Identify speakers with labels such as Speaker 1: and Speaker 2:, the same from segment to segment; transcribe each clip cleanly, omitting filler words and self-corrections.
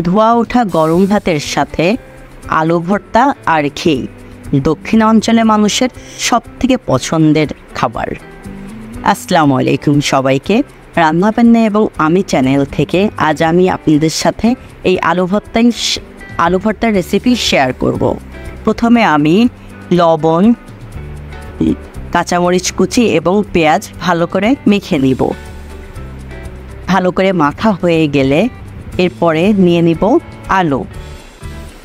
Speaker 1: ধোয়া ওঠা গরম ভাতের সাথে আলু ভর্তা আর ঘি দক্ষিণাঞ্চলের মানুষের সবথেকে পছন্দের খাবার। আসসালামু আলাইকুম সবাইকে, রান্নাবান্না এবং আমি চ্যানেল থেকে আজ আমি আপনাদের সাথে এই আলু ভর্তার রেসিপি শেয়ার করব। প্রথমে আমি লবণ, কাঁচামরিচ কুচি এবং পেঁয়াজ ভালো করে মেখে নিব। ভালো করে মাখা হয়ে গেলে এরপরে নিয়ে নিব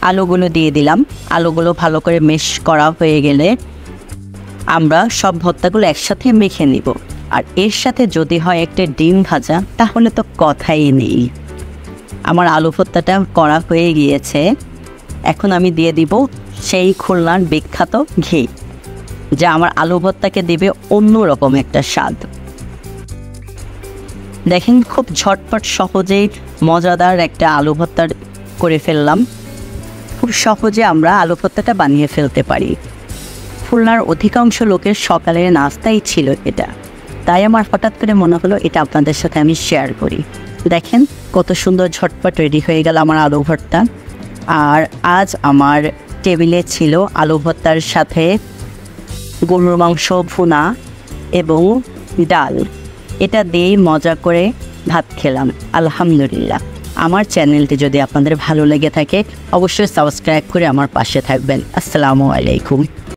Speaker 1: আলুগুলো দিয়ে দিলাম। আলুগুলো ভালো করে মেশ করা হয়ে গেলে আমরা সব ভর্তাগুলো একসাথে মেখে নিব। আর এর সাথে যদি হয় একটা ডিম ভাজা তাহলে তো কথাই নেই। আমার আলু ভর্তাটা করা হয়ে গিয়েছে। এখন আমি দিয়ে দিব সেই খুলনার বিখ্যাত ঘি, যা আমার আলু ভর্তাকে দেবে অন্যরকম একটা স্বাদ। দেখেন, খুব ঝটপট সহজেই মজাদার একটা আলু ভর্তা করে ফেললাম। খুব সহজে আমরা আলু ভর্তাটা বানিয়ে ফেলতে পারি। খুলনার অধিকাংশ লোকের সকালের নাস্তাই ছিল এটা, তাই আমার হঠাৎ করে মনে হলো এটা আপনাদের সাথে আমি শেয়ার করি। দেখেন কত সুন্দর ঝটপট রেডি হয়ে গেল আমার আলু ভর্তা। আর আজ আমার টেবিলে ছিল আলু ভর্তার সাথে গরুর মাংস ভুনা এবং ডাল। এটা দিয়েই মজা করে ভাত খেলাম, আলহামদুলিল্লাহ। আমার চ্যানেলটি যদি আপনাদের ভালো লেগে থাকে অবশ্যই সাবস্ক্রাইব করে আমার পাশে থাকবেন। আসসালামু আলাইকুম।